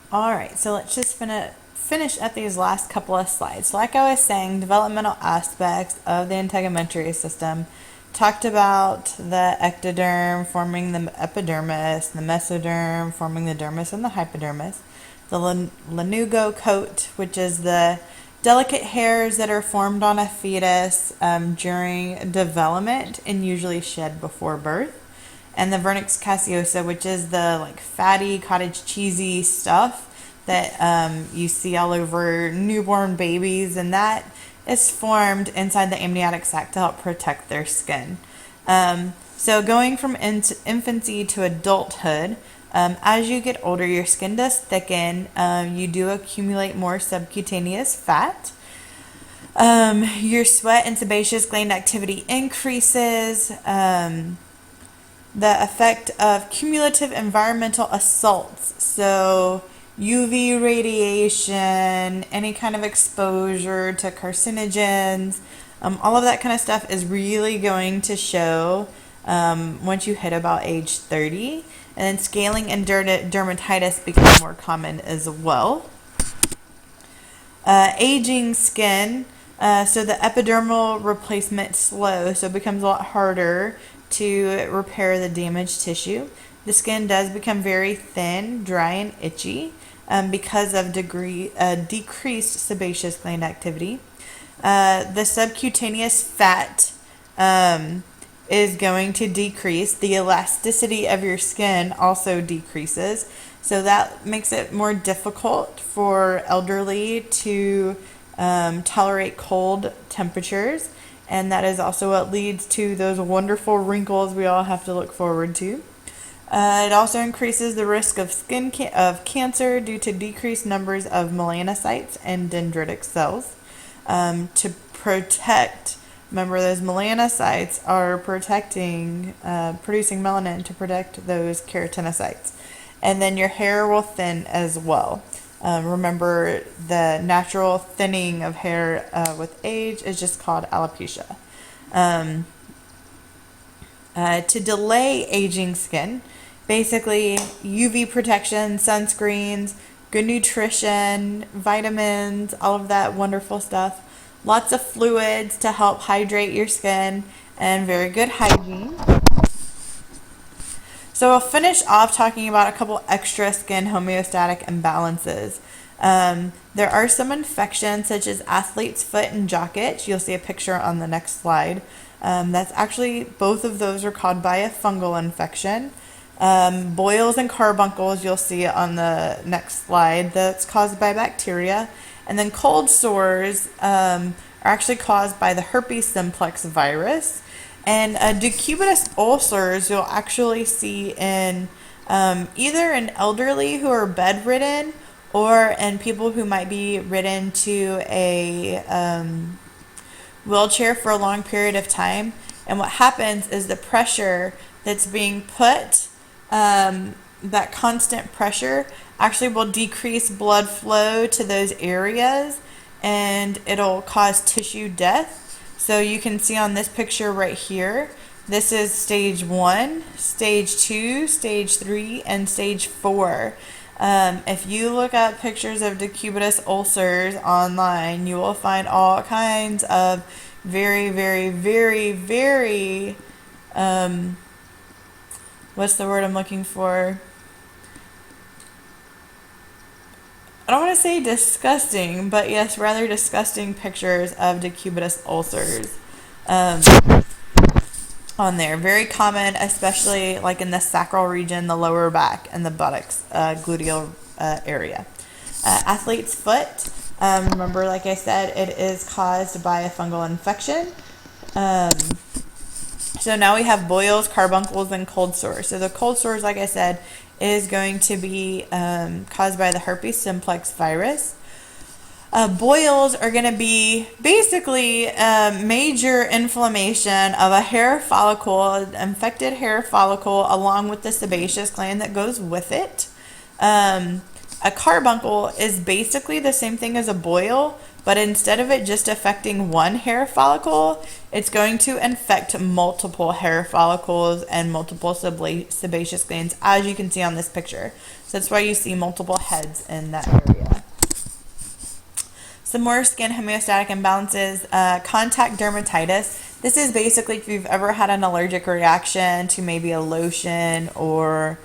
All right, so let's just finish up these last couple of slides. So like I was saying, developmental aspects of the integumentary system talked about the ectoderm forming the epidermis, the mesoderm forming the dermis and the hypodermis, the lanugo coat, which is the delicate hairs that are formed on a fetus during development and usually shed before birth, and the vernix caseosa, which is the like fatty cottage cheesy stuff that you see all over newborn babies, and that is formed inside the amniotic sac to help protect their skin. So going from infancy to adulthood, as you get older, your skin does thicken. You do accumulate more subcutaneous fat. Your sweat and sebaceous gland activity increases. The effect of cumulative environmental assaults, so UV radiation, any kind of exposure to carcinogens, all of that kind of stuff is really going to show once you hit about age 30. And then scaling and dermatitis become more common as well. Aging skin, so the epidermal replacement slows, so it becomes a lot harder to repair the damaged tissue. The skin does become very thin, dry, and itchy because of decreased sebaceous gland activity. The subcutaneous fat is going to decrease. The elasticity of your skin also decreases. So that makes it more difficult for elderly to tolerate cold temperatures. And that is also what leads to those wonderful wrinkles we all have to look forward to. It also increases the risk of of cancer due to decreased numbers of melanocytes and dendritic cells. To protect, remember those melanocytes are producing melanin to protect those keratinocytes. And then your hair will thin as well. Remember, the natural thinning of hair with age is just called alopecia. To delay aging skin, basically UV protection, sunscreens, good nutrition, vitamins, all of that wonderful stuff. Lots of fluids to help hydrate your skin, and very good hygiene. So I'll finish off talking about a couple extra skin homeostatic imbalances. There are some infections such as athlete's foot and jock itch. You'll see a picture on the next slide. That's actually, both of those are caused by a fungal infection. Boils and carbuncles, you'll see on the next slide, that's caused by bacteria. And then cold sores are actually caused by the herpes simplex virus. And decubitus ulcers you'll actually see in either in elderly who are bedridden or in people who might be ridden to a wheelchair for a long period of time. And what happens is the pressure that's being put, that constant pressure actually will decrease blood flow to those areas, and it'll cause tissue death. So you can see on this picture right here, this is stage 1, stage 2, stage 3, and stage 4. If you look up pictures of decubitus ulcers online, you will find all kinds of very, very, very, very, what's the word I'm looking for? I don't want to say disgusting, but yes, rather disgusting pictures of decubitus ulcers on there. Very common, especially like in the sacral region, the lower back, and the buttocks, gluteal area. Athlete's foot, remember, like I said, it is caused by a fungal infection. So now we have boils, carbuncles, and cold sores. So the cold sores, like I said, is going to be caused by the herpes simplex virus. Boils are going to be basically major inflammation of a hair follicle, infected hair follicle, along with the sebaceous gland that goes with it. A carbuncle is basically the same thing as a boil, but instead of it just affecting one hair follicle, it's going to infect multiple hair follicles and multiple sebaceous glands, as you can see on this picture. So that's why you see multiple heads in that area. Some more skin homeostatic imbalances. Contact dermatitis. This is basically if you've ever had an allergic reaction to maybe a lotion or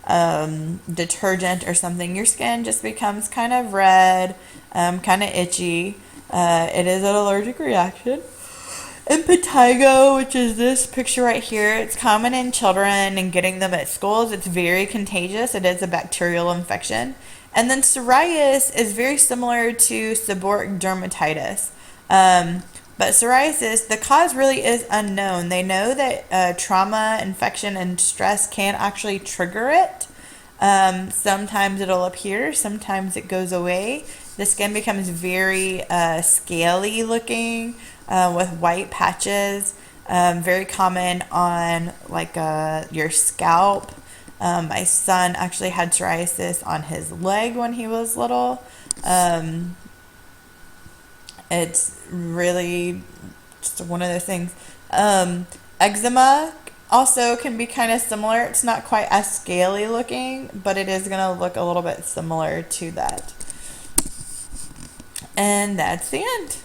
detergent or something. Your skin just becomes kind of red, kind of itchy. It is an allergic reaction. Impetigo, which is this picture right here, it's common in children and getting them at schools. It's very contagious. It is a bacterial infection. And then psoriasis is very similar to seborrheic dermatitis. But psoriasis, the cause really is unknown. They know that trauma, infection, and stress can actually trigger it. Sometimes it'll appear, sometimes it goes away. The skin becomes very scaly looking with white patches, very common on like your scalp. My son actually had psoriasis on his leg when he was little. It's really just one of those things. Eczema also can be kind of similar. It's not quite as scaly looking, but it is going to look a little bit similar to that. And that's the end.